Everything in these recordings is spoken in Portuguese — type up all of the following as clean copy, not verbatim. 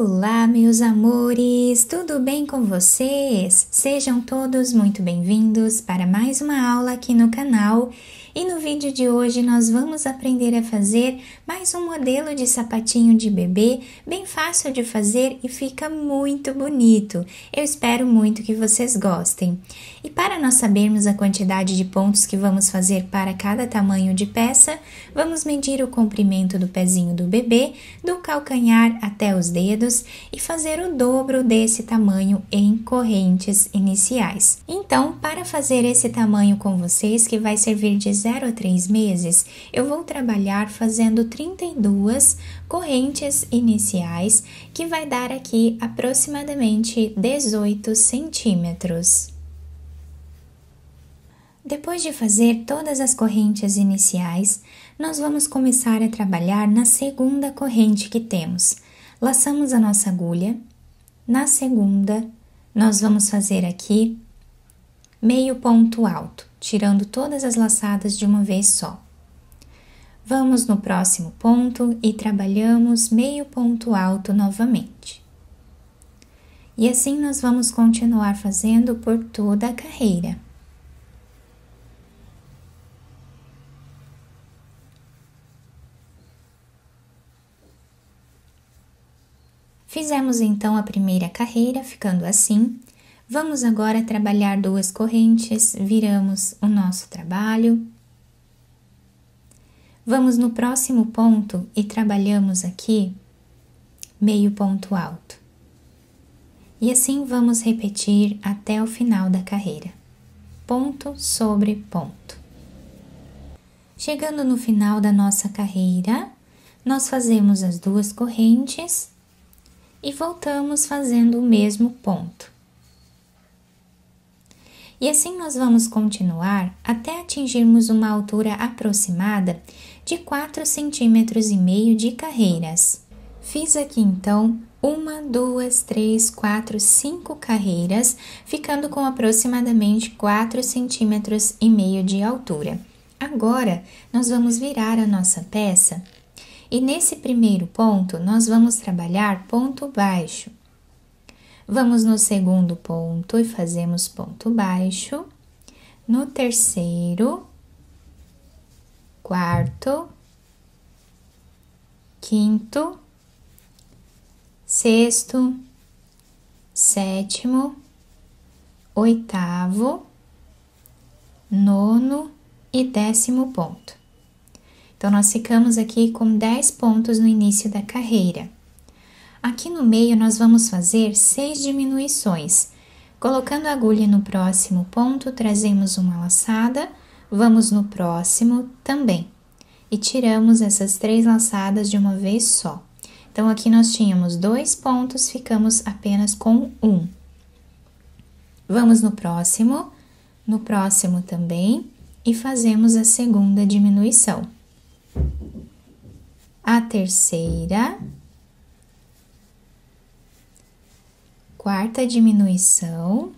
Olá, meus amores! Tudo bem com vocês? Sejam todos muito bem-vindos para mais uma aula aqui no canal. E no vídeo de hoje nós vamos aprender a fazer mais um modelo de sapatinho de bebê, bem fácil de fazer e fica muito bonito. Eu espero muito que vocês gostem. E para nós sabermos a quantidade de pontos que vamos fazer para cada tamanho de peça, vamos medir o comprimento do pezinho do bebê, do calcanhar até os dedos e fazer o dobro desse tamanho em correntes iniciais. Então, para fazer esse tamanho com vocês, que vai servir de 0 a 3 meses, eu vou trabalhar fazendo 32 correntes iniciais, que vai dar aqui aproximadamente 18 centímetros. Depois de fazer todas as correntes iniciais, nós vamos começar a trabalhar na segunda corrente que temos. Laçamos a nossa agulha. Na segunda, nós vamos fazer aqui meio ponto alto, tirando todas as laçadas de uma vez só. Vamos no próximo ponto e trabalhamos meio ponto alto novamente. E assim nós vamos continuar fazendo por toda a carreira. Fizemos então a primeira carreira, ficando assim. Vamos agora trabalhar duas correntes, viramos o nosso trabalho. Vamos no próximo ponto e trabalhamos aqui meio ponto alto. E assim vamos repetir até o final da carreira, ponto sobre ponto. Chegando no final da nossa carreira, nós fazemos as duas correntes e voltamos fazendo o mesmo ponto. E assim nós vamos continuar até atingirmos uma altura aproximada de 4,5 centímetros de carreiras. Fiz aqui então 1, 2, 3, 4, 5 carreiras, ficando com aproximadamente 4,5 centímetros de altura. Agora, nós vamos virar a nossa peça. E nesse primeiro ponto, nós vamos trabalhar ponto baixo. Vamos no segundo ponto e fazemos ponto baixo. No terceiro, quarto, quinto, sexto, sétimo, oitavo, nono e 10º ponto. Então, nós ficamos aqui com 10 pontos no início da carreira. Aqui no meio, nós vamos fazer 6 diminuições. Colocando a agulha no próximo ponto, trazemos uma laçada, vamos no próximo também. E tiramos essas 3 laçadas de uma vez só. Então, aqui nós tínhamos 2 pontos, ficamos apenas com 1. Vamos no próximo também, e fazemos a segunda diminuição. A terceira, quarta diminuição,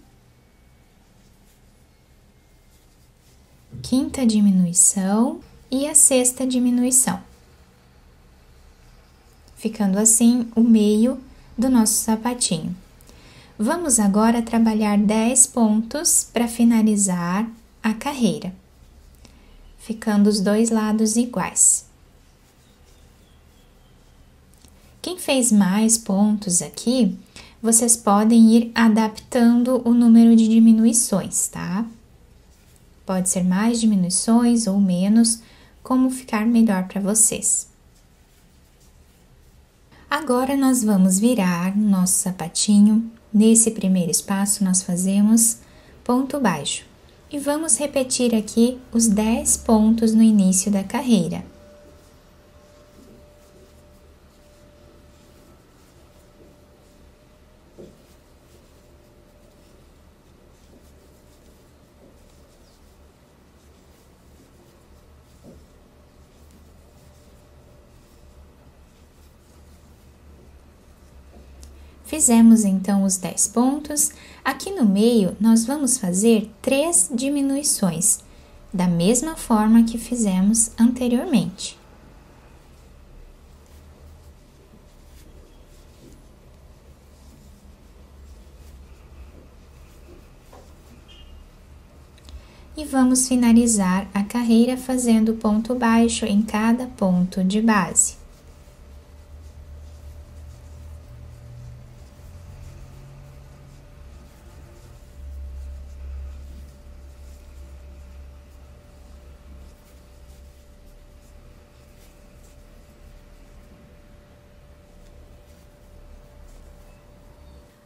quinta diminuição e a sexta diminuição. Ficando assim o meio do nosso sapatinho. Vamos agora trabalhar 10 pontos para finalizar a carreira, ficando os dois lados iguais. Quem fez mais pontos aqui, vocês podem ir adaptando o número de diminuições, tá? Pode ser mais diminuições ou menos, como ficar melhor para vocês. Agora, nós vamos virar o nosso sapatinho. Nesse primeiro espaço, nós fazemos ponto baixo. E vamos repetir aqui os 10 pontos no início da carreira. Fizemos então os 10 pontos. Aqui no meio, nós vamos fazer 3 diminuições, da mesma forma que fizemos anteriormente. E vamos finalizar a carreira fazendo ponto baixo em cada ponto de base.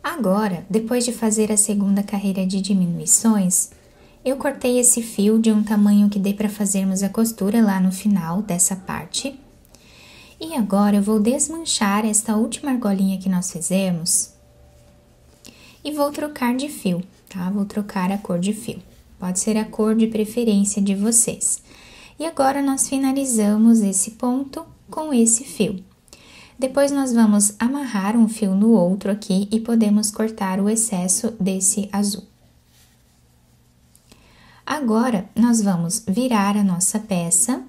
Agora, depois de fazer a segunda carreira de diminuições, eu cortei esse fio de um tamanho que dê para fazermos a costura lá no final dessa parte. E agora eu vou desmanchar esta última argolinha que nós fizemos e vou trocar de fio, tá? Vou trocar a cor de fio. Pode ser a cor de preferência de vocês. E agora nós finalizamos esse ponto com esse fio. Depois nós vamos amarrar um fio no outro aqui e podemos cortar o excesso desse azul. Agora, nós vamos virar a nossa peça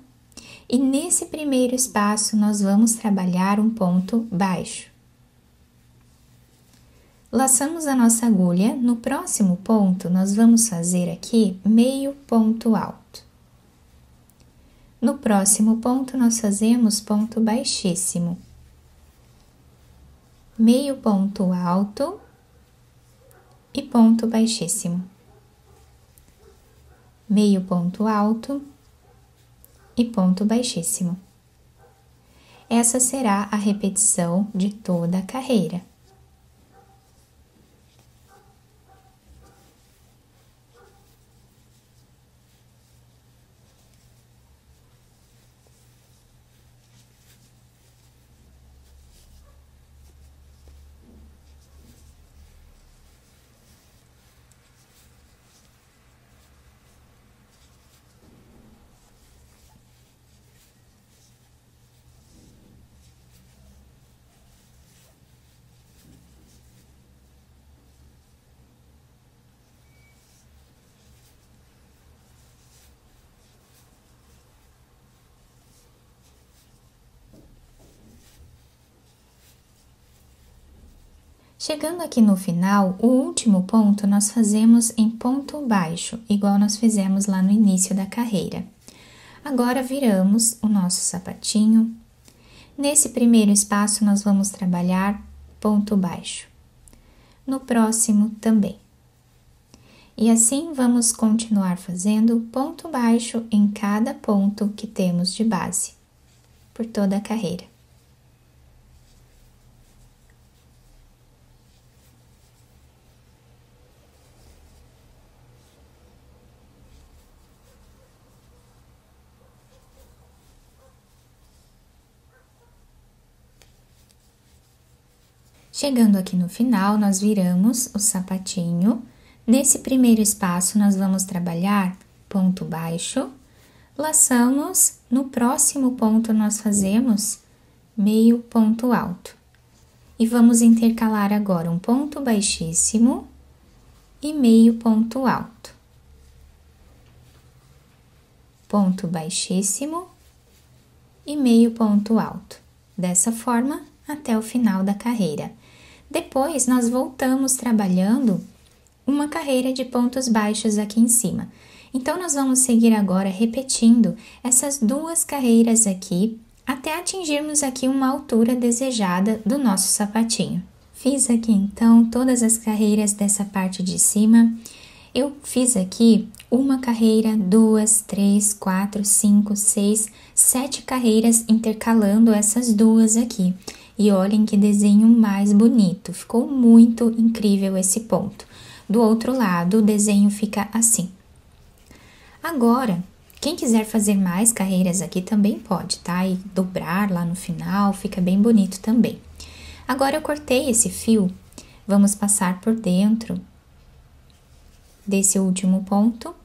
e nesse primeiro espaço nós vamos trabalhar um ponto baixo. Laçamos a nossa agulha, no próximo ponto nós vamos fazer aqui meio ponto alto. No próximo ponto nós fazemos ponto baixíssimo. Meio ponto alto e ponto baixíssimo. Meio ponto alto e ponto baixíssimo. Essa será a repetição de toda a carreira. Chegando aqui no final, o último ponto nós fazemos em ponto baixo, igual nós fizemos lá no início da carreira. Agora, viramos o nosso sapatinho. Nesse primeiro espaço, nós vamos trabalhar ponto baixo. No próximo, também. E assim, vamos continuar fazendo ponto baixo em cada ponto que temos de base, por toda a carreira. Chegando aqui no final, nós viramos o sapatinho. Nesse primeiro espaço, nós vamos trabalhar ponto baixo, laçamos, no próximo ponto nós fazemos meio ponto alto. E vamos intercalar agora um ponto baixíssimo e meio ponto alto. Ponto baixíssimo e meio ponto alto. Dessa forma, até o final da carreira. Depois, nós voltamos trabalhando uma carreira de pontos baixos aqui em cima. Então, nós vamos seguir agora repetindo essas duas carreiras aqui, até atingirmos aqui uma altura desejada do nosso sapatinho. Fiz aqui, então, todas as carreiras dessa parte de cima. Eu fiz aqui uma carreira, 2, 3, 4, 5, 6, 7 carreiras intercalando essas duas aqui. E olhem que desenho mais bonito, ficou muito incrível esse ponto. Do outro lado, o desenho fica assim. Agora, quem quiser fazer mais carreiras aqui também pode, tá? E dobrar lá no final, fica bem bonito também. Agora, eu cortei esse fio, vamos passar por dentro desse último ponto.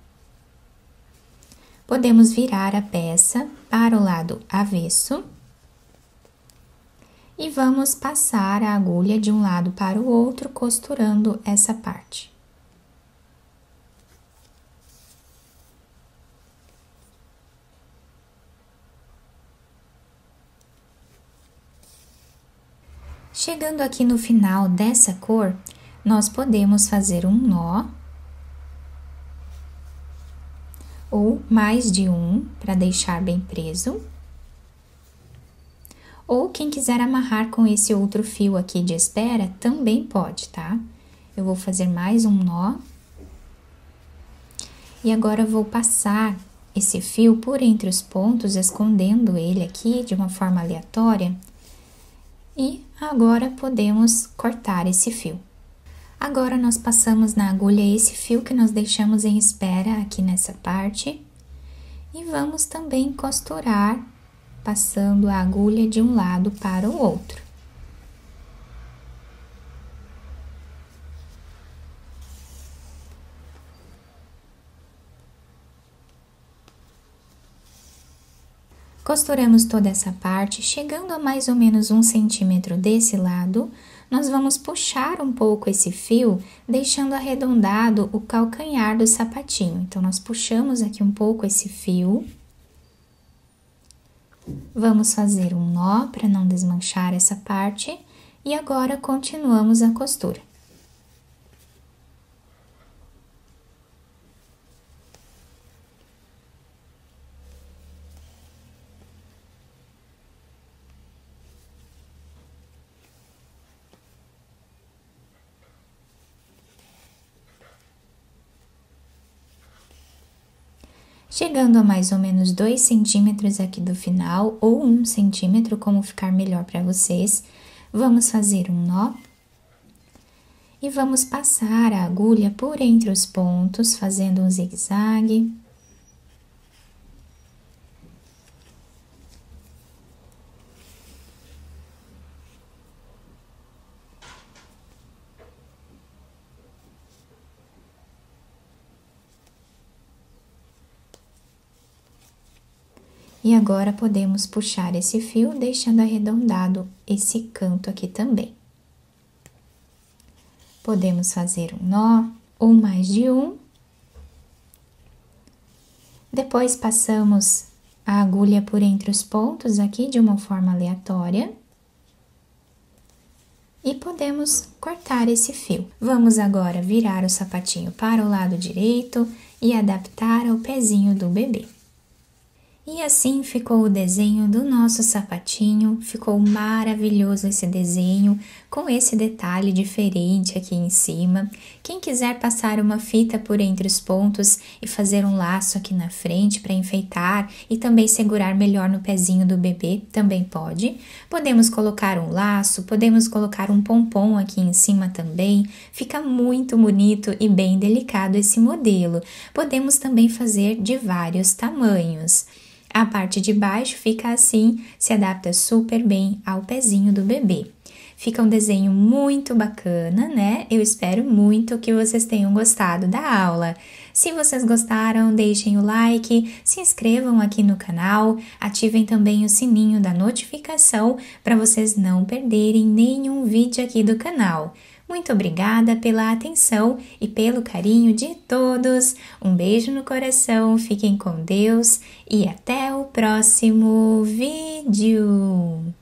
Podemos virar a peça para o lado avesso. E vamos passar a agulha de um lado para o outro, costurando essa parte. Chegando aqui no final dessa cor, nós podemos fazer um nó mais de um para deixar bem preso. Ou quem quiser amarrar com esse outro fio aqui de espera, também pode, tá? Eu vou fazer mais um nó. E agora eu vou passar esse fio por entre os pontos, escondendo ele aqui de uma forma aleatória. E agora podemos cortar esse fio. Agora nós passamos na agulha esse fio que nós deixamos em espera aqui nessa parte. E vamos também costurar, passando a agulha de um lado para o outro. Costuramos toda essa parte, chegando a mais ou menos 1 centímetro desse lado, nós vamos puxar um pouco esse fio, deixando arredondado o calcanhar do sapatinho. Então, nós puxamos aqui um pouco esse fio. Vamos fazer um nó para não desmanchar essa parte e agora continuamos a costura. Chegando a mais ou menos 2 centímetros aqui do final, ou 1 centímetro, como ficar melhor para vocês, vamos fazer um nó. E vamos passar a agulha por entre os pontos, fazendo um zigue-zague. E agora, podemos puxar esse fio, deixando arredondado esse canto aqui também. Podemos fazer um nó, ou mais de um. Depois, passamos a agulha por entre os pontos aqui, de uma forma aleatória. E podemos cortar esse fio. Vamos agora virar o sapatinho para o lado direito e adaptar ao pezinho do bebê. E assim ficou o desenho do nosso sapatinho, ficou maravilhoso esse desenho, com esse detalhe diferente aqui em cima. Quem quiser passar uma fita por entre os pontos e fazer um laço aqui na frente para enfeitar e também segurar melhor no pezinho do bebê, também pode. Podemos colocar um laço, podemos colocar um pompom aqui em cima também, fica muito bonito e bem delicado esse modelo. Podemos também fazer de vários tamanhos. A parte de baixo fica assim, se adapta super bem ao pezinho do bebê. Fica um desenho muito bacana, né? Eu espero muito que vocês tenham gostado da aula. Se vocês gostaram, deixem o like, se inscrevam aqui no canal, ativem também o sininho da notificação para vocês não perderem nenhum vídeo aqui do canal. Muito obrigada pela atenção e pelo carinho de todos. Um beijo no coração, fiquem com Deus e até o próximo vídeo.